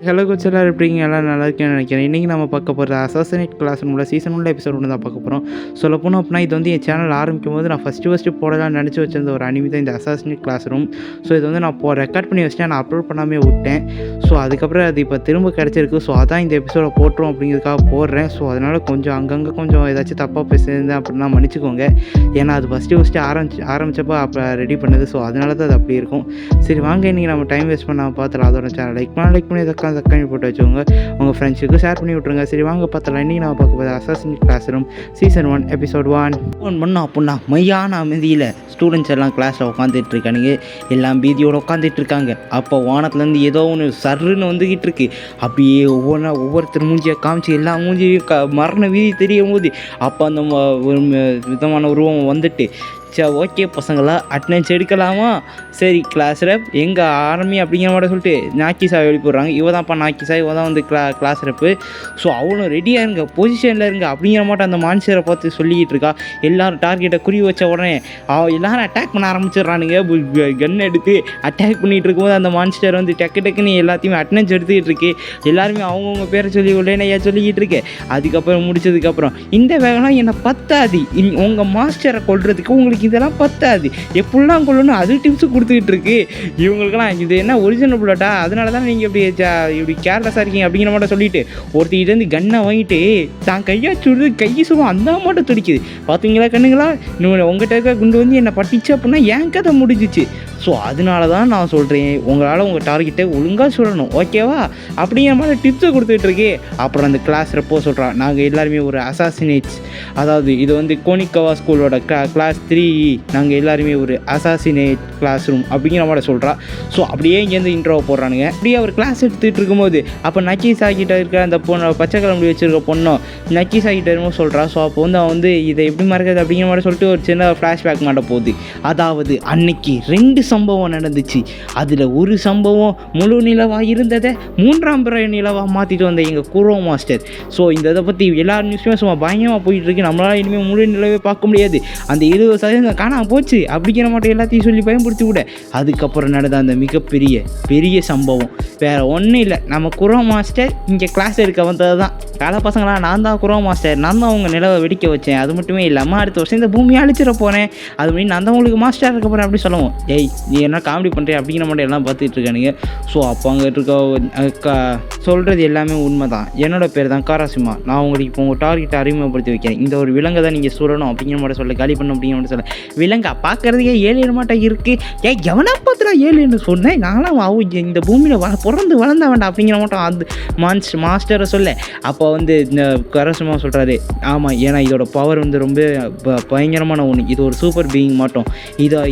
Hello coach எல்லோரும் எப்படிங்க? எல்லாம் நல்லா இருக்கேன்னு நினைக்கிறேன். இன்றைக்கி நம்ம பார்க்க போகிறது அசாசினேட் கிளாஸ் ரூமில் சீசன் 1 எபிசோட் 1 தான் பார்க்க போகிறோம். சொல்லப்போனோம் அப்படின்னா இது வந்து என் சேனல் ஆரம்பிக்கும் போது நான் ஃபஸ்ட்டு போடலாம்னு நினச்சி வச்சிருந்த ஒரு அனிமி தான் இந்த அசாசினேட் கிளாஸ் ரூம். ஸோ இது வந்து நான் ரெக்கார்ட் பண்ணி வச்சுட்டேன், நான் அப்லோட் பண்ணாமே விட்டேன். ஸோ அதுக்கப்புறம் அது இப்போ திரும்ப கிடச்சிருக்கு. ஸோ அதான் இந்த எபிசோடை போட்டுரும் அப்படிங்கிறதுக்காக போடுறேன். ஸோ அதனால் கொஞ்சம் அங்கங்கே கொஞ்சம் ஏதாச்சும் தப்பாக பேசியிருந்தேன் அப்படின்னா மன்னிச்சிக்கோங்க. ஏன்னா அது ஃபஸ்ட்டு ஆரம்பித்தப்போ அப்போ ரெடி பண்ணது. ஸோ அதனால தான் அது அப்படி இருக்கும். சரி வாங்க, இன்றைக்கி நம்ம டைம் வேஸ்ட் பண்ணாமல் பார்த்துலாம். அதோட சேனல் லைக் பண்ணி தக்காளி போட்டு வச்சுக்கோங்க, உங்கள் ஃப்ரெண்ட்ஸுக்கு ஷேர் பண்ணி விட்ருங்க. சரி வாங்க பார்த்தலாம். இன்றைக்கி நான் பார்க்க போகிறது assassination class room season 1 episode 1 பண்ணோம் அப்படின்னா மையான அமைதியில் ஸ்டூடெண்ட்ஸ் எல்லாம் கிளாஸில் உட்காந்துட்டு இருக்கானுங்க. எல்லாம் பீதியோடு உட்காந்துட்டு இருக்காங்க. அப்போ வானத்துலேருந்து ஏதோ ஒன்று சர்ன்னு வந்துக்கிட்டு இருக்கு. அப்படியே ஒவ்வொருத்தர் மூஞ்சியை காமிச்சு எல்லா மூஞ்சியும் மரண வீதி தெரியும் போது அப்போ அந்த ஒரு விதமான உருவம் வந்துட்டு, சரி ஓகே பசங்களா அட்டெண்டன்ஸ் எடுக்கலாமா? சரி கிளாஸ் ரெப் எங்கே ஆரம்பி அப்படிங்கிற மாதிரி சொல்லிட்டு நாக்கிசா வெளிப்படுறாங்க. இவ தான்ப்பா நாக்கிசா, இவ தான் வந்து கிளாஸ் ரெப்பு. ஸோ அவளும் ரெடியாக இருங்க, பொசிஷனில் இருங்க அப்படிங்கிற மாட்டோம் அந்த மான்ஸ்டரை பார்த்து சொல்லிக்கிட்டு இருக்கா. எல்லோரும் டார்கெட்டை குறி வச்ச உடனே எல்லோரும் அட்டாக் பண்ண ஆரம்பிச்சிடுறானுங்க. கன் எடுத்து அட்டாக் பண்ணிகிட்டு இருக்கும்போது அந்த மான்ஸ்டர் வந்து டக்குன்னு எல்லாத்தையுமே அட்டெண்டன்ஸ் எடுத்துக்கிட்டு இருக்கு. எல்லாருமே அவங்கவுங்க பேரை சொல்லி உள்ளேனையா சொல்லிக்கிட்டு இருக்கு. அதுக்கப்புறம் முடிச்சதுக்கப்புறம் இந்த வேகலாம் என்னை பத்தாது, உங்கள் மாஸ்டரை கொள்றதுக்கு உங்களுக்கு இதெல்லாம் பத்தாது, எப்படிலாம் கொள்ளணும் அது டிப்ஸு கொடுத்துக்கிட்டு இருக்கு. இவங்களுக்கெல்லாம் இது என்ன ஒரிஜினல் புல்லட்டா, அதனால தான் நீங்கள் இப்படி கேர்லெஸ்ஸாக இருக்கீங்க அப்படிங்கிற மட்டும் சொல்லிட்டு ஒருத்திக்கிட்ட இருந்து கன்னை வாங்கிட்டு தான் கையா சுடுது, கையை சுடும் அந்த மட்டும் துடிக்குது. பார்த்தீங்களா கண்ணுங்களா, உங்கள்கிட்ட இருக்க குண்டு வந்து என்னை பட்டிச்சு அப்படின்னா என் கதை முடிஞ்சிச்சு. ஸோ அதனால தான் நான் சொல்கிறேன், உங்களால் உங்கள் டார்கெட்டை ஒழுங்காக சொல்லணும், ஓகேவா அப்படிங்கிற மாதிரி டிப்ஸை கொடுத்துக்கிட்டு இருக்கு. அப்புறம் அந்த கிளாஸ் ரெப்போ சொல்கிறான், நாங்கள் எல்லாருமே ஒரு அசாசினேட்ஸ், அதாவது இது வந்து கோனிகவா ஸ்கூலோட கிளாஸ் 3, நாங்கள் எல்லாருமே ஒரு அசாசினேட் கிளாஸ் ரூம் அப்படிங்கிற மாதிரி சொல்கிறா. ஸோ அப்படியே இங்கேருந்து இன்ட்ரோவை போடுறானுங்க. அப்படியே அவர் கிளாஸ் எடுத்துகிட்டு இருக்கும்போது அப்போ நக்கீசா கிட்ட இருக்க அந்த பொண்ணு, பச்சை கிளம்பி வச்சுருக்க பொண்ணும் நக்கீசா கிட்ட என்னமோ சொல்கிறா. ஸோ அப்போ வந்து அவன் வந்து இதை எப்படி மறக்கிறது அப்படிங்கிற மாதிரி சொல்லிட்டு ஒரு சின்ன ஃப்ளாஷ்பேக் மாட்ட போகுது. அதாவது அன்னைக்கு 2 சம்பவம் நடந்துச்சு. அதில் ஒரு சம்பவம் முழு நிலவாக இருந்ததை 3ஆம் பிறை நிலவாக மாற்றிட்டு வந்த எங்கள் குரோ மாஸ்டர். ஸோ இதை பற்றி எல்லா நியூஸுமே சும்மா பயங்கரமாக போயிட்டுருக்கு. நம்மளால் இனிமேல் முழு நிலவே பார்க்க முடியாது, அந்த 70% காணாமல் போச்சு அப்படிங்கிற மட்டும் எல்லாத்தையும் சொல்லி பயன்படுத்தி விட. அதுக்கப்புறம் நடந்த அந்த மிகப்பெரிய சம்பவம் வேறு ஒன்றும் இல்லை, நம்ம குரோ மாஸ்டர் இங்கே கிளாஸ் எடுக்க வந்தது தான். கால பசங்களா, நான் தான் குரோ மாஸ்டர், நான் தான் அவங்க நிலவை வெடிக்க வச்சேன். அது மட்டுமே இல்லாமல் அடுத்த வருஷம் இந்த பூமியை அழிச்சிட போகிறேன், அது மாதிரி நான் தான் உங்களுக்கு மாஸ்டர் இருக்க போகிறேன் அப்படி சொல்லுவோம். ஏய் நீ என்ன காமெடி பண்ணுறேன் அப்படிங்கிற மட்டும் எல்லாம் பார்த்துட்டு இருக்கானுங்க. ஸோ அப்போ அங்கே இருக்க சொல்கிறது எல்லாமே உண்மை தான். என்னோடய பேர் தான் காராசிமா, நான் உங்களுக்கு இப்போ உங்கள் டார்கெட்டை அறிமுகப்படுத்தி வைக்கிறேன். இந்த ஒரு விலங்கை தான் நீங்கள் சொல்லணும் அப்படிங்கிற மாதிரி சொல்ல, காலி பண்ணணும் அப்படிங்கிற மாதிரி சொல்ல. விலங்கா பார்க்குறதுக்கே 7 மாட்டம் இருக்குது, ஏன் எவனா பார்த்துடா 7ன்னு சொன்னேன், நாங்களாம் இந்த பூமியில் பிறந்து வளர்ந்த வேண்டாம் அப்படிங்கிற மாட்டோம் அந்த மாஸ்டரை சொல்ல. அப்போ வந்து இந்த கரசுமா சொல்கிறாரு, ஆமாம் ஏன்னா இதோட பவர் வந்து ரொம்ப பயங்கரமான ஒன்று, இது ஒரு சூப்பர் பீயிங் மாட்டோம்,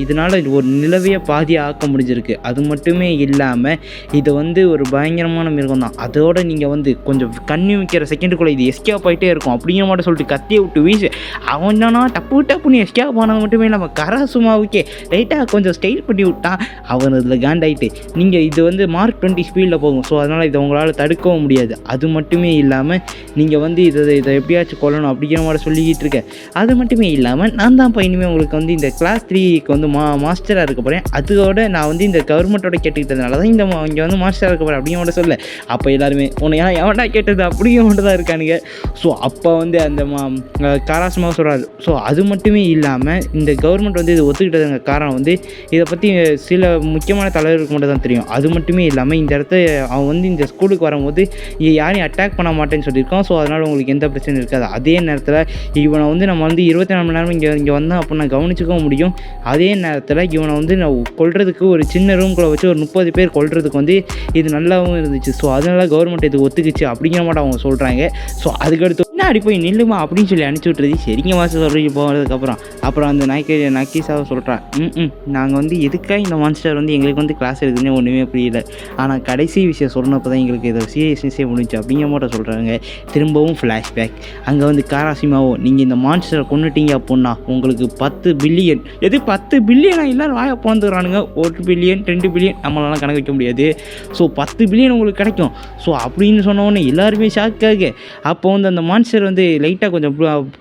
இதனால் ஒரு நிலவையே பாதியாக ஆக்க முடிஞ்சிருக்கு. அது மட்டுமே இல்லாமல் இது வந்து ஒரு பயங்கரமான மிருகம் தான், அதோட நீங்கள் வந்து கொஞ்சம் கண்ணி வைக்கிற செகண்டுக்குள்ளே இது எஸ்கேப் ஆகிட்டே இருக்கும் அப்படிங்கிற மாட்டோம் சொல்லிட்டு கத்தியை விட்டு வீசு. அவன் தானா டப்புன்னு எஸ்கேப் ஆனது மட்டுமே இல்லாமல் கரசுமாவுக்கே லைட்டாக கொஞ்சம் ஸ்டைல் பண்ணி விட்டான். அவன் இதில் காண்டாயிட்டு, நீங்கள் இது வந்து மார்க் 20 ஸ்பீடில் போகும், ஸோ அதனால் இதை உங்களால் தடுக்கவும் முடியாது. அது மட்டுமே இல்லாமல் நீங்கள் வந்து இதை எப்படியாச்சும் கொள்ளணும் அப்படிங்கிற மாதிரி சொல்லிக்கிட்டு இருக்க. அது மட்டுமே இல்லாமல் நான் தான் இப்போ இனிமேல் உங்களுக்கு வந்து இந்த கிளாஸ் 3க்கு வந்து மாஸ்டராக இருக்க போகிறேன், அதோட நான் வந்து இந்த கவர்மெண்ட்டோட கேட்டுக்கிட்டதுனால தான் இங்கே வந்து மாஸ்டராக இருக்க போகிறேன் அப்படிங்கிற மட்டும் சொல்ல. அப்போ எல்லாருமே உன்னை எவன்டா கேட்டது அப்படிங்கிற மட்டும் தான் இருக்கானுங்க. ஸோ அப்போ வந்து அந்த காராசுமா சொல்கிறாரு. ஸோ அது மட்டுமே இல்லாமல் இந்த கவர்மெண்ட் வந்து இதை ஒத்துக்கிட்டதுங்க காரணம் வந்து இதை பற்றி சில முக்கியமான தலைவருக்கு மட்டும் தான் தெரியும். அது மட்டுமே இல்லாமல் இந்த இடத்த அவன் வந்து இந்த ஸ்கூலுக்கு வரும்போது யாரையும் அட்டாக் பண்ண மாட்டேன்னு சொல்லியிருக்கான். ஸோ அதனால் உங்களுக்கு எந்த பிரச்சனையும் இருக்காது. அதே நேரத்தில் இவனை வந்து நம்ம வந்து 24 மணி நேரம் இங்கே வந்தால் அப்போ நான் கவனிச்சிக்கவும் முடியும். அதே நேரத்தில் இவனை வந்து நான் கொல்றதுக்கு ஒரு சின்ன ரூம்குள்ளே வச்சு ஒரு 30 பேர் கொல்றதுக்கு வந்து இது நல்லாவும் இருந்துச்சு. ஸோ அதனால் கவர்மெண்ட் இது ஒத்துக்குச்சு அப்படிங்கிற மாதிரி அவங்க சொல்கிறாங்க. ஸோ அதுக்கடுத்து அடி போய் நில்லுமா அப்படின்னு சொல்லி அனுப்பிச்சி விட்டுறது. சரிங்க மாதம் சொல்கிறீங்க போகிறதுக்கப்புறம் அந்த நக்கீசாவை சொல்கிறான், நாங்கள் வந்து எதுக்காக இந்த மான்ஸ்டர் வந்து எங்களுக்கு வந்து கிளாஸ் எடுக்குதுன்னு ஒன்றுமே புரியல, ஆனால் கடைசி விஷயம் சொன்னப்போ தான் எங்களுக்கு இதை சீரியஸ்னஸே முடிஞ்சு அப்படிங்கிற மட்டும் சொல்கிறாங்க. திரும்பவும் ஃப்ளாஷ்பேக், அங்கே வந்து காராசிமாவோ நீங்கள் இந்த மான்ஸ்டரை கொண்டுட்டீங்க அப்படின்னா உங்களுக்கு 10 பில்லியன், எது 10 பில்லியனா எல்லோரும் வாயை போந்து கொடுத்துட்றானுங்க. 1 பில்லியன் 2 பில்லியன் நம்மளால கணக்கு வைக்க முடியாது. ஸோ 10 பில்லியன் உங்களுக்கு கிடைக்கும். ஸோ அப்படின்னு சொன்னோடனே எல்லாருமே ஷாக்காக. அப்போ வந்து அந்த மான்ஸ்டர் வந்து லைட்டாக கொஞ்சம்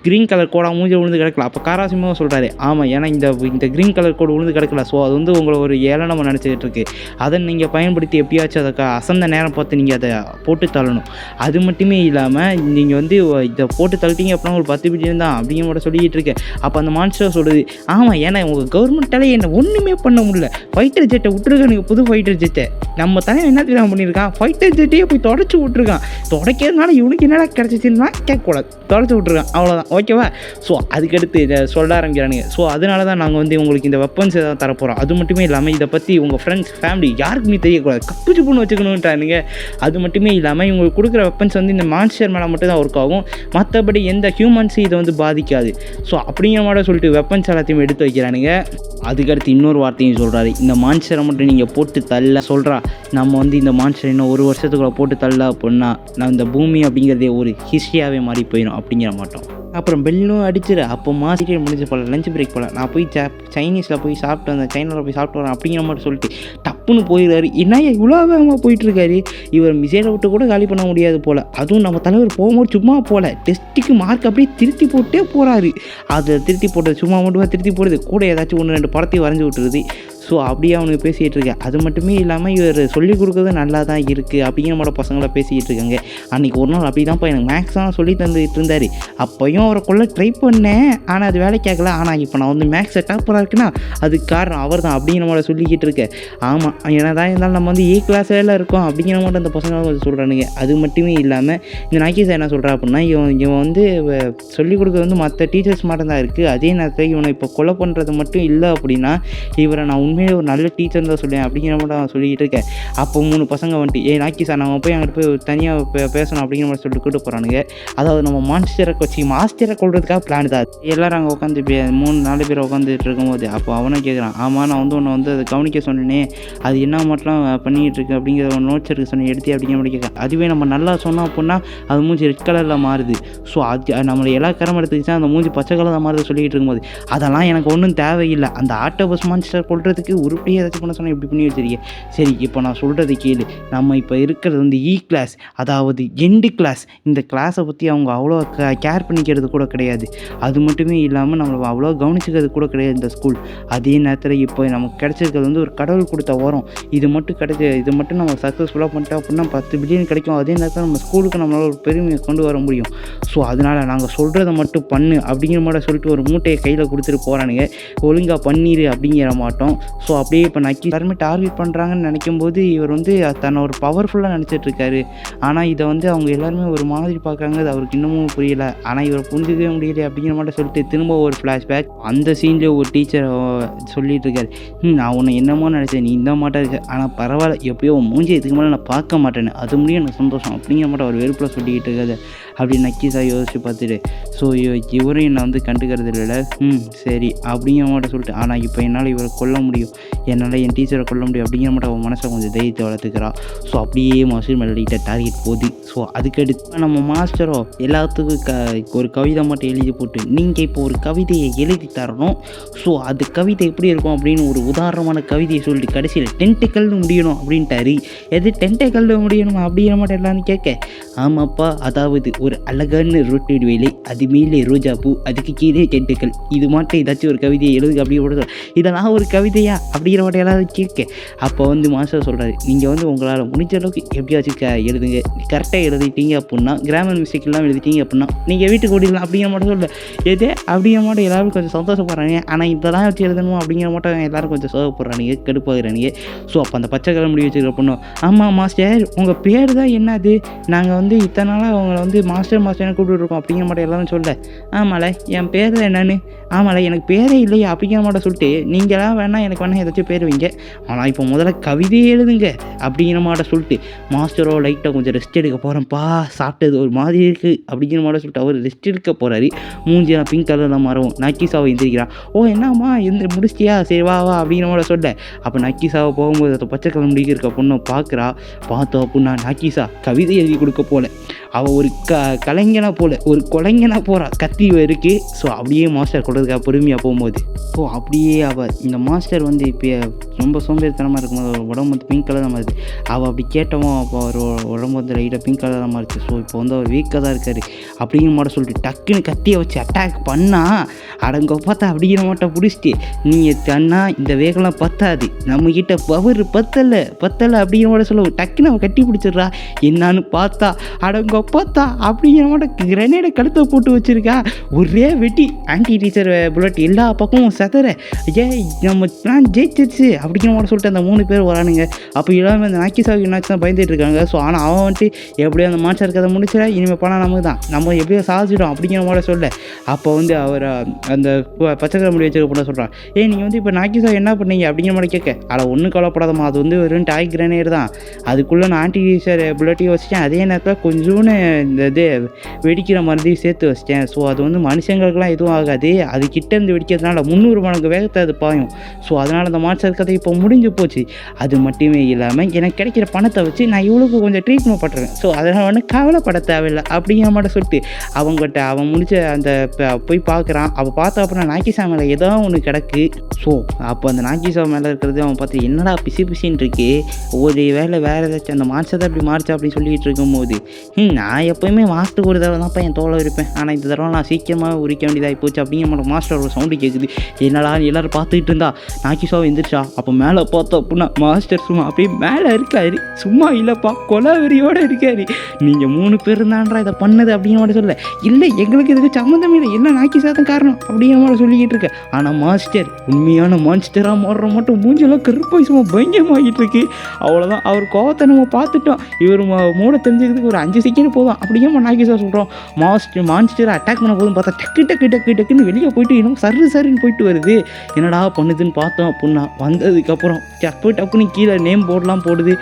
க்ரீன் கலர் கோடாக மூஞ்சி விழுந்து கிடக்கல. அப்போ காராசிமாக சொல்கிறாரு, ஆமாம் ஏன்னா இந்த க்ரீன் கலர் கோடு விழுந்து கிடக்கல. ஸோ அது வந்து உங்களை ஒரு ஏளனமாக நினச்சிக்கிட்டு இருக்கு. அதை நீங்கள் பயன்படுத்தி எப்படியாச்சும் அதை அசந்த நேரம் பார்த்து நீங்கள் அதை போட்டு தள்ளணும். அது மட்டுமே இல்லாமல் நீங்கள் வந்து இதை போட்டு தள்ளிட்டீங்க அப்படின்னா ஒரு 10 பில்லியன் தான் அப்படிங்கிற கூட சொல்லிக்கிட்டு இருக்கேன். அப்போ அந்த மான்ஸ்டர் சொல்லுது, ஆமாம் ஏன்னா உங்கள் கவர்மெண்ட்டாலே என்ன ஒன்றுமே பண்ண முடியல. ஃபைட்டர் ஜெட்டை விட்டுருக்கானுங்க, புது ஃபைட்டர் ஜெட்டை. நம்ம தலைவன் என்ன தெரியாமல் பண்ணியிருக்கான், ஃபைட்டர் ஜெட்டையே போய் தொடச்சி விட்ருக்கான். தொடக்கிறதுனால இவனுக்கு என்னடா கிடச்சிச்சுன்னா கேட்கக்கூடாது, தொடச்சி விட்ருக்கான், அவ்வளோதான், ஓகேவா? ஸோ அதுக்கடுத்து இதை சொல்ல ஆரம்பிக்கிறானுங்க. ஸோ அதனால தான் நாங்கள் வந்து உங்களுக்கு இந்த வெப்பன்ஸ் எதாவது தரப்போகிறோம். அது மட்டுமே இல்லாமல் இதை பற்றி உங்கள் ஃப்ரெண்ட்ஸ் ஃபேமிலி யாருக்குமே தெரியக்கூடாது, கப்பு சுப்புன்னு வச்சுக்கணுன்ட்டானுங்க. அது மட்டுமே இல்லாமல் இவங்களுக்கு கொடுக்குற வெப்பன்ஸ் வந்து இந்த மான்ஸ்டர் மேலே மட்டும் தான் ஒர்க் ஆகும், மற்றபடி எந்த ஹியூமன்ஸும் இதை வந்து பாதிக்காது. ஸோ அப்படிங்கிற மாதிரி சொல்லிட்டு வெப்பன்ஸ் எல்லாத்தையும் எடுத்து வைக்கிறானுங்க. அதுக்கடுத்து இன்னொரு வார்த்தையும் சொல்கிறாரு, இந்த மான்ஸ்டரை மட்டும் நீங்கள் போட்டு தள்ள சொல்கிறா, நம்ம வந்து இந்த மான்ஸ்டர் இன்னும் 1 வருஷத்துக்குள்ளே போட்டு தள்ள அப்படின்னா நான் இந்த பூமி அப்படிங்கிறதே ஒரு ஹிஸ்ட்ரியாகவே மாறி போயிடும் அப்படிங்கிற மாட்டோம். அப்புறம் பெல்லும் அடிச்சிரு. அப்போ மாசிட்டே முடிஞ்ச போல லஞ்ச் பிரேக் போல் நான் போய் சைனீஸில் போய் சாப்பிட்டு வந்தேன், சைனாவில் போய் சாப்பிட்டு வரேன் அப்படிங்கிற மாதிரி சொல்லிட்டு டப்புன்னு போயிடுறாரு. என்ன இவ்வளோ வேகமாக போயிட்டுருக்காரு, இவர் மிசைலை விட்டு கூட காலி பண்ண முடியாது போல். அதுவும் நம்ம தலைவர் போகும்போது சும்மா போல் டெஸ்ட்டுக்கு மார்க் அப்படியே திருத்தி போட்டே போகிறாரு. அதை திருத்தி போட்டது சும்மா மட்டும் திருத்தி போடுறது, கூட ஏதாச்சும் 1-2 படத்தையும் வரைஞ்சி விட்டுருது. ஸோ அப்படியே அவனுக்கு பேசிகிட்டு இருக்கேன். அது மட்டுமே இல்லாமல் இவர் சொல்லிக் கொடுக்குறது நல்லா தான் இருக்குது அப்படிங்கிற மாதிரி பசங்களை பேசிக்கிட்டு இருக்காங்க. அன்றைக்கி ஒரு நாள் அப்படி தான்ப்பா எனக்கு மேக்ஸ் தான் சொல்லி தந்துகிட்டு இருந்தார். அப்போயும் அவரை கொள்ள ட்ரை பண்ணேன், ஆனால் அது வேலை கேட்கல. ஆனால் இப்போ நான் வந்து மேக்ஸை டாப்பராக இருக்குன்னா அதுக்கு காரணம் அவர் தான் அப்படிங்கிற மாதிரி சொல்லிக்கிட்டு இருக்கேன். ஆமாம் ஏன்னா தான் இருந்தாலும் நம்ம வந்து கிளாஸில் இருக்கோம் அப்படிங்கிற மாதிரி அந்த பசங்களை கொஞ்சம் சொல்கிறானுங்க. அது மட்டுமே இல்லாமல் இந்த நாக்கி சார் என்ன சொல்கிறா அப்படின்னா, இவன் வந்து சொல்லிக் கொடுக்குறது வந்து மற்ற டீச்சர்ஸ் மட்டும் தான் இருக்குது. அதே நேரத்தில் இவனை இப்போ கொலை பண்ணுறது மட்டும் இல்லை அப்படின்னா இவரை நான் உண்மையிலே ஒரு நல்ல டீச்சர் தான் சொல்லுவேன் அப்படிங்கிற மாதிரி அவன் சொல்லிக்கிட்டு இருக்கேன். அப்போ 3 பசங்க வந்துட்டு, நாக்கி சார் நம்ம போய் அங்கிட்டு போய் தனியாக பேசணும் அப்படிங்கிற மாதிரி சொல்லிட்டு கூட்டு போகிறானுங்க. அதாவது நம்ம மாஸ்டரை கொள்றதுக்காக பிளான் தான். எல்லோரும் அங்கே உட்காந்து 3-4 பேர் உட்காந்துட்டு இருக்கும்போது அப்போ அவனும் கேட்குறான், ஆமாம் நான் வந்து உன்னை வந்து அதை கவனிக்க சொன்னேனே, அது என்ன மட்டும் பண்ணிகிட்டு இருக்கு அப்படிங்கிற நோட்ஸ் எடுக்க சொன்னேன், எடுத்து அப்படிங்கிற மாதிரி கேட்குறேன். அதுவே நம்ம நல்லா சொன்னோம் அப்படின்னா அது மூஞ்சி ரெட் கலரில் மாறுது. ஸோ அது நம்மளை எல்லா கரம் எடுத்துக்கிச்சா அந்த மூஞ்சி பச்சை கலரில் மாறுது சொல்லிக்கிட்டு இருக்கும்போது அதெல்லாம் எனக்கு ஒன்றும் தேவையில்லை. அந்த ஆக்டோபஸ் மான்ஸ்டர் கொள்றதுக்கு உருப்படியாக ஏதாச்சும் பண்ண சொன்னால் இப்படி பண்ணி வச்சிருக்கேன். சரி இப்போ நான் சொல்கிறது கேளு, நம்ம இப்போ இருக்கிறது வந்து கிளாஸ், அதாவது எண்டு கிளாஸ். இந்த கிளாஸை பற்றி அவங்க அவ்வளோ கேர் பண்ணிக்கிறது கூட கிடையாது. அது மட்டுமே இல்லாமல் நம்மளை அவ்வளோ கவனிச்சிக்கிறது கூட கிடையாது இந்த ஸ்கூல். அதே நேரத்தில் இப்போ நமக்கு கிடைச்சிருக்கிறது வந்து ஒரு கடவுள் கொடுத்த வரம். இது மட்டும் நம்ம சக்ஸஸ்ஃபுல்லாக பண்ணிட்டோம் அப்படின்னா 10 பில்லியன் கிடைக்கும். அதே நேரத்தில் நம்ம ஸ்கூலுக்கு நம்மளால் ஒரு பெருமையை கொண்டு வர முடியும். ஸோ அதனால் நாங்கள் சொல்கிறத மட்டும் பண்ணு அப்படிங்கிற மாதிரி சொல்லிட்டு ஒரு மூட்டையை கையில் கொடுத்துட்டு போகிறானுங்க. ஒழுங்காக பண்ணிடு அப்படிங்கிற மாட்டோம். ஸோ அப்படியே இப்போ நக்கி எல்லாருமே டார்கெட் பண்ணுறாங்கன்னு நினைக்கும்போது இவர் வந்து தன்னை ஒரு பவர்ஃபுல்லாக நினச்சிட்ருக்காரு. ஆனால் இதை வந்து அவங்க எல்லாருமே ஒரு மாதிரி பார்க்குறாங்க. அது அவருக்கு இன்னமும் புரியலை. ஆனால் இவரை புரிஞ்சிக்கவே முடியலை அப்படிங்கிற மாதிரி சொல்லிட்டு திரும்ப ஒரு ஃப்ளாஷ்பேக். அந்த சீனில் ஒரு டீச்சர் சொல்லிட்டு இருக்காரு, நான் உன்னை என்னமோ நினச்சேன், நீ இந்த மாட்டா இருக்க, ஆனால் பரவாயில்ல எப்படியோ மூஞ்சி இதுக்கு மேலே நான் பார்க்க மாட்டேன்னு, அது முடியும் எனக்கு சந்தோஷம் அப்படிங்கிற மாதிரி அவர் வெறுப்பில் சொல்லிக்கிட்டு இருக்காது. அப்படி நக்கி சார் யோசிச்சு பார்த்துட்டு, ஸோ இவரையும் என்னை வந்து கண்டுக்கிறது இல்லை, சரி அப்படிங்கிற மாதிரி சொல்லிட்டு, ஆனால் இப்போ என்னால் இவரை கொல்ல முடியும், என்னால் என் டீச்சரை கொல்ல முடியும் அப்படிங்கிற மாதிரி அவன் மனசை கொஞ்சம் தைரியத்தை வளர்த்துக்கிறா. ஸோ அப்படியே மாஸ்டர் மேலே டார்கெட் போகுது. ஸோ அதுக்கடுத்து நம்ம மாஸ்டரோ எல்லாத்துக்கும் ஒரு கவிதை மட்டும் எழுதி போட்டு, நீங்கள் இப்போ ஒரு கவிதையை எழுதி தரணும். ஸோ அது கவிதை எப்படி இருக்கும் அப்படின்னு ஒரு உதாரணமான கவிதையை சொல்லிட்டு கடைசியில் டென்டக்கல்னு முடியணும் அப்படின்ட்டாரு. எது டென்டக்கல்னு முடியணுமா அப்படிங்கிற மாதிரி எல்லாரும் கேட்க, ஆமாப்பா அதாவது ஒரு அழகான ரோட்டட் வேலை, அது மேலே ரோஜா பூ, அதுக்கு கீழே டென்டக்கல், இது மட்டும் ஏதாச்சும் ஒரு கவிதையை எழுதுங்க அப்படி கூட இதெல்லாம் ஒரு கவிதையா அப்படிங்கிற மாதிரி எல்லாரும் கேட்க, அப்போ வந்து மாஸ்டர் சொல்கிறாரு, நீங்கள் வந்து உங்களால் முடிஞ்ச அளவுக்கு எப்படியாச்சும் எழுதுங்க, கரெக்டாக எழுதிட்டீங்க அப்படின்னா கிராமர் மிஸ்டேக் எல்லாம் எழுதிட்டீங்க அப்படின்னா நீங்கள் வீட்டுக்கு ஓடிடலாம் அப்படிங்கிற மட்டும் சொல்ல எது அப்படிங்கிற மட்டும் எல்லோரும் கொஞ்சம் சந்தோஷப்படுறாங்க. ஆனால் இதெல்லாம் வச்சு எழுதணும் அப்படிங்கிற மட்டும் எல்லோரும் கொஞ்சம் சோகப்படுறானுங்க, கடுப்பாகிறானுங்க. ஸோ அப்போ அந்த பச்சை கலர் முடி வச்சுக்கிற பொண்ணு, ஆமாம் மாஸ்டர் உங்கள் பேர் தான் என்னது, நாங்கள் வந்து இத்தனை நாளாக அவங்கள வந்து மாஸ்டர்னு கூப்பிட்டுருக்கோம் அப்படிங்கிற மட்டும் எல்லாரும் சொல்ல, ஆமால என் பேர் தான் என்னன்னு, ஆமால எனக்கு பேரே இல்லையா அப்படிங்கிற மட்டும் சொல்லிட்டு, நீங்களாம் வேணால் எனக்கு வேணால் ஏதாச்சும் பேர் வைங்க, ஆனால் இப்போ முதல்ல கவிதையே எழுதுங்க அப்படிங்கிற மாதிரி சொல்லிட்டு மாஸ்டரோ லைட்டாக கொஞ்சம் ரெஸ்ட் எடுக்க போகிறேன்ப்பா, சாப்பிட்டது ஒரு மாதிரி இருக்குது அப்படிங்கிற மாதிரி சொல்லிட்டு அவர் ரெஸ்ட் எடுக்க போகிறாரு. மூஞ்சியெல்லாம் பிங்க் கலரில் மாறவும் நக்கீசாவை எந்திரிக்கிறான். ஓ என்னம்மா முடிச்சிட்டியா, சரி வா வா அப்படிங்கிற மாதிரி சொல்ல, அப்போ நக்கீசாவை போகும்போது அதை பச்சை கலர் முடிக்க இருக்க பொண்ணை பார்க்குறா. பார்த்தோம் அப்படின்னா நக்கீசா கவிதை எழுதி கொடுக்க போல. அவள் ஒரு கலைஞனாக போல ஒரு கொலைஞனாக போகிறா, கத்தி இருக்குது. ஸோ அப்படியே மாஸ்டர் கொள்றதுக்காக பொறுமையாக போகும்போது ஸோ அப்படியே அவள் இந்த மாஸ்டர் வந்து இப்போ ரொம்ப சோம்பேறித்தனமாக இருக்கும்போது உடம்பு வந்து பிங்க் கலர் தான் மாறுது. அவள் அப்படி கேட்டவும் அப்போ அவர் உடம்பு வந்து லைட்டாக பிங்க் கலர் தான் மாறிச்சு. ஸோ இப்போ வந்து அவர் வீக்காக தான் இருக்கார் அப்படிங்கிற மாட்ட சொல்லிட்டு டக்குன்னு கத்தியை வச்சு அட்டாக் பண்ணால் அடங்க பார்த்தா அப்படிங்கிற மாட்டை பிடிச்சிட்டு நீங்கள் தன்னா இந்த வேகம்லாம் பத்தாது, நம்மக்கிட்ட பவர் பத்தலை அப்படிங்கிற மாட்ட சொல்லுவோம். டக்குன்னு அவன் கட்டி பிடிச்சிடுறா. என்னான்னு பார்த்தா அடங்க பார்த்தா அப்படிங்கிற மாட்ட கிரனேடை கழுத்தை போட்டு வச்சுருக்கா. ஒரே வெட்டி ஆன்டி டீச்சர் புல்லட் எல்லா பக்கமும் சதற. நம்ம பிளான் ஜெயிச்சிருச்சு அப்படிங்கிற மாதிரி சொல்லிட்டு அந்த 3 பேர் வரானுங்க. அப்போ எல்லாமே அந்த நாக்கிசாவுக்கு என்னாச்சு தான் பயந்துட்டு இருக்காங்க. ஸோ ஆனால் அவன் வந்துட்டு எப்படியோ அந்த மான்ஸ்டர் கதை முடிச்சிட இனிமேல் பணம் நமக்கு தான், நம்ம எப்படியோ சாதிச்சிடும் அப்படிங்கிற மாதிரி சொல்ல. அப்போ வந்து அவர் அந்த பச்சைக்கிற முடி வச்சுக்க போட சொல்கிறான். நீங்கள் வந்து இப்போ நாக்கிசா என்ன பண்ணீங்க அப்படிங்கிற மாதிரி கேட்க, அதில் ஒன்றும் கவலைப்படாதமா, அது வந்து வெறும் டாய் கிரனேட் தான், அதுக்குள்ளே நான் ஆன்டி டீச்சர் புல்லட்டையும் வச்சுட்டேன், அதே நேரத்தில் கொஞ்சோன்னு இந்த இது வெடிக்கிற மருந்தையும் சேர்த்து வச்சிட்டேன். ஸோ அது வந்து மனுஷங்களுக்கெல்லாம் எதுவும் ஆகாது, அது கிட்டேருந்து வெடிக்கிறதுனால 300 மடங்கு வேகத்தை அது பாயும். ஸோ அதனால் அந்த மான்ஸ்டர் கதை இப்போ முடிஞ்சு போச்சு. அது மட்டுமே இல்லாமல் எனக்கு கிடைக்கிற பணத்தை வச்சு நான் இவளுக்கு கொஞ்சம் ட்ரீட்மெண்ட் பண்ணுறேன். ஸோ அதனால் வந்து கவலைப்பட தேவையில்லை அப்படிங்கிற மாதிரி சொல்லிட்டு அவங்ககிட்ட அவன் முடிச்ச அந்த போய் பார்க்குறான். அவள் பார்த்தா அப்புறம் நாக்கிசா மேலே ஏதோ ஒன்று கிடக்கு. ஸோ அப்போ அந்த நாக்கிசா மேலே இருக்கிறது அவன் பார்த்து என்னடா பிசின்னு இருக்கு, ஒரு வேலை வேறு ஏதாச்சும் அந்த மான்ஸ்டர் தான் இப்படி மாறிச்சா அப்படின்னு சொல்லிட்டு இருக்கும்போது நான் எப்போயுமே மாதத்துக்கு ஒரு தடவை தான்ப்பா என் தோலை இருப்பேன், ஆனால் இந்த தடவை நான் சீக்கிரமாக உரிக்க வேண்டியதாகி போச்சு அப்படிங்கிற மாதிரி மாஸ்டர் ஒரு சவுண்டு கேட்குது. என்னடா எல்லோரும் பார்த்துக்கிட்டு இருந்தா நாக்கிசாவை எந்திரிச்சா. அப்போ மேலே பார்த்தோம் அப்படின்னா மாஸ்டர் சும்மா அப்படியே மேலே இருக்காரு. சும்மா இல்லைப்பா கொலவெறியோடு இருக்காரு. நீங்கள் 3 பேர் இருந்தான்றா இதை பண்ணது அப்படிங்கிற மாதிரி சொல்ல, இல்லை எங்களுக்கு இதுக்கு சம்மந்தம் இல்லை, எல்லாம் நாக்கிசா தான் காரணம் அப்படிங்கிற மாதிரி சொல்லிக்கிட்டு இருக்க. ஆனால் மாஸ்டர் உண்மையான மான்ஸ்டராக மாறுற மட்டும் மூஞ்செல்லாம் கருப்பாய் சும்மா பயங்கரமாகிட்டு இருக்கு. அவ்வளோதான், அவர் கோவத்தை நம்ம பார்த்துட்டோம். இவர் மூட தெரிஞ்சுக்கிறதுக்கு ஒரு 5 செகண்ட் போதும் அப்படிங்கிற நாக்கிசா சொல்கிறோம். மான்ஸ்டரை அட்டாக் பண்ண போதும் பார்த்தா டக்குன்னு வெளியே போயிட்டு இன்னும் சருன்னு போயிட்டு வருது. என்னடா பண்ணுதுன்னு பார்த்தோம் அப்படின்னா வந்ததுக்கப்புறம் டப்புன்னு கீழே நேம் போர்டெலாம் போடுது.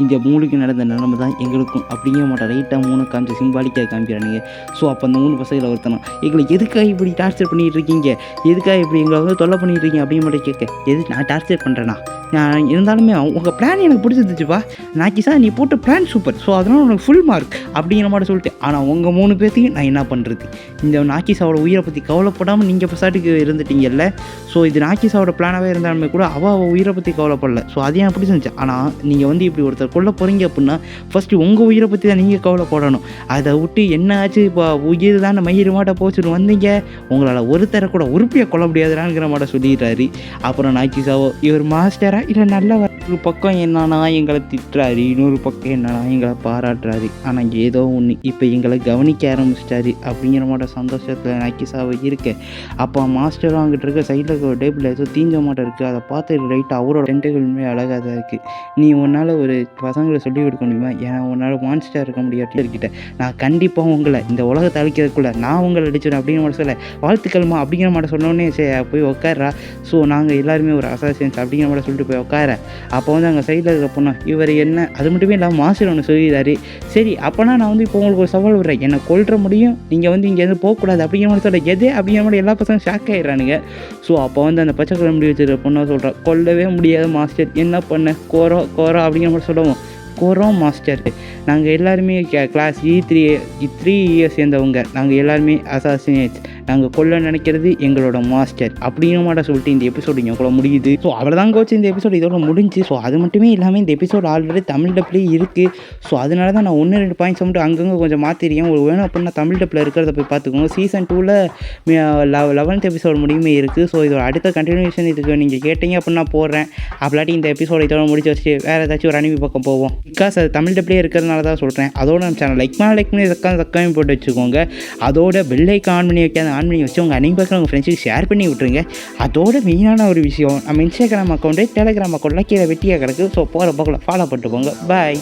இந்த 3க்கு நடந்த நிலைமை தான் எங்களுக்கும் அப்படிங்கிற மாட்டேன். ரைட்டாக 3 காமிச்சு சிம்பாலிக்காக காமிக்கிறானுங்க. ஸோ அப்போ அந்த 3 பசங்களை ஒருத்தனும் எங்களை எதுக்காக இப்படி டார்ச்சர் பண்ணிகிட்டு இருக்கீங்க, எதுக்காக இப்படி எங்களை வந்து தொல்லை பண்ணிகிட்டு இருக்கீங்க அப்படிங்கிற மாட்டேன் கேட்க, எது நான் டார்ச்சர் பண்ணுறேன்னா நான் இருந்தாலுமே உங்கள் பிளான் எனக்கு பிடிச்சிருந்துச்சுப்பா நாக்கிசா, நீ போட்ட பிளான் சூப்பர், ஸோ அதனால் உனக்கு ஃபுல் மார்க் அப்படிங்கிற மாதிரி சொல்லிட்டு. ஆனால் உங்கள் 3 பேர்த்தையும் நான் என்ன பண்ணுறது, இந்த நாக்கிசாவோட உயிரை பற்றி கவலைப்படாமல் நீங்கள் பசாட்டுக்கு இருந்துட்டீங்கல்ல. ஸோ இது நாக்கிசாவோட பிளானாகவே இருந்தாலுமே கூட அவள் உயிரை பற்றி கவலைப்படல. ஸோ அது எனக்கு பிடிச்சிருந்துச்சு. ஆனால் நீங்கள் வந்து இப்படி ஒருத்தர் கொல்ல போகிறீங்க அப்படின்னா ஃபஸ்ட்டு உங்கள் உயிரை பற்றி தான் நீங்கள் கவலைப்படணும். அதை விட்டு என்ன ஆச்சு இப்போ உயிர் தான் மயிறு மாட்ட போச்சுன்னு வந்தீங்க, உங்களால் ஒருத்தரை கூட உருப்படியாக கொல்ல முடியாதுறாங்கிற மாட்ட சொல்லிடுறாரு. அப்புறம் நாக்கிசாவோ இவர் மாஸ்டரா இல்லை நல்ல ஒரு பக்கம் என்னன்னா எங்களை திட்டுறாரு, இன்னொரு பக்கம் என்னன்னா எங்களை பாராட்டுறாரு. ஆனால் ஏதோ ஒன்று இப்போ எங்களை கவனிக்க ஆரம்பிச்சிட்டாரு அப்படிங்கிற மாட்ட சந்தோஷத்தில் நாக்கிசாவை இருக்க. அப்போ மாஸ்டரும் அங்கிட்ட இருக்க சைடில் இருக்க ஒரு டேபிள் ஏதோ தீஞ்ச மாட்டம் இருக்குது. அதை பார்த்து ரைட்டாக அவரோட டென்டர்களுமே அழகாக தான் இருக்குது. நீ உன்னால் ஒரு பசங்களை சொல்லி கொடுக்க முடியுமா, ஏன்னா உன்னால் மான்ஸ்டர் இருக்க முடியாது இருக்கிட்ட, நான் கண்டிப்பாக உங்களை இந்த உலகத்தை அழிக்கிறதுக்குள்ள நான் உங்களை அடிச்சிடும் அப்படிங்கிற மாதிரி சொல்ல, வாழ்த்துக்கள்மா அப்படிங்கிற மாதிரி சொன்னோடனே போய் உட்காரா. ஸோ நாங்கள் எல்லாருமே ஒரு அசாசியன்ஸ் அப்படிங்கிற மாதிரி சொல்லிட்டு போய் உட்கார. அப்போ வந்து அங்கே சைடில் இருக்க பொண்ணு இவர் என்ன அது மட்டுமே இல்லாமல் மாஸ்டர் ஒன்று சொல்லிடுறாரு. சரி அப்போனா நான் வந்து இப்போ உங்களுக்கு ஒரு சவால் விடுறேன், என்னை கொல்ற முடியும், நீங்கள் வந்து இங்கேருந்து போகக்கூடாது அப்படிங்கிற மாதிரி சொல்ல, எது அப்படிங்கிற மாதிரி எல்லா பசங்களும் ஷாக் ஆகிடுறானுங்க. ஸோ அப்போ வந்து அந்த பச்சை கலர் முடி வச்சுருக்க பொண்ணை சொல்கிறேன், கொல்லவே முடியாது மாஸ்டர், என்ன பண்ண கோரோ அப்படிங்கிற மாதிரி சொல்லுவோம். கோரோம் மாஸ்டர் நாங்கள் எல்லாருமே கிளாஸ் E3 இயர்ஸ் சேர்ந்தவங்க, நாங்கள் எல்லாருமே அசாசினேட்ஸ், நாங்கள் கொல்ல நினைக்கிறது எங்களோட மாஸ்டர் அப்படிங்கிற மாதிரி சொல்லிட்டு இந்த எபிசோடு எவ்வளோ முடியுது. ஸோ அவ்வளோதான் கோச்சு, இந்த எபிசோடு இதோட முடிஞ்சு. ஸோ அது மட்டுமே இல்லாமல் இந்த எபிசோடு ஆல்ரெடி தமிழ் டப்லேயே இருக்குது. ஸோ அதனால தான் நான் 1-2 பாயிண்ட்ஸ் மட்டும் அங்கங்கே கொஞ்சம் மாற்றிருக்கேன். ஒரு வேணும் அப்படின்னா தமிழ் டப்பில் இருக்கிறத போய் பார்த்துக்கோங்க. சீசன் 2ல் 11th எபிசோடு முடியுமே இருக்குது. ஸோ இதோட அடுத்த கண்டினியூஷன் இதுக்கு நீங்கள் கேட்டீங்க அப்படின்னா போடுறேன். அப்படிலாட்டி இந்த எபிசோடு இதோட முடிச்சு வச்சுட்டு வேறு ஏதாச்சும் ஒரு அனிமி பக்கம் போவோம். பிகாஸ் அது தமிழ் டப்லேயே இருக்கிறதுனால தான் சொல்கிறேன். அதோட நம்ம சேனல் லைக் பண்ணி சக்காமி போட்டு வச்சுக்கோங்க. அதோட பெல் ஐக்கான் ஆன் பண்ணி வைக்காத ஆன் பண்ணி வச்சு உங்கள் அனைவருக்கும் உங்கள் ஃப்ரெண்ட்ஸுக்கு ஷேர் பண்ணி விட்ருங்க. அதோட மெயினான ஒரு விஷயம், நம்ம இன்ஸ்டாகிராம் அக்கௌண்ட்டு டெலிகிராம் அக்கௌண்ட்டில் கீழே வெட்டியாக கிடக்கு. ஸோ போகிற பக்கம் ஃபாலோ பண்ணிட்டு போங்க. பாய்.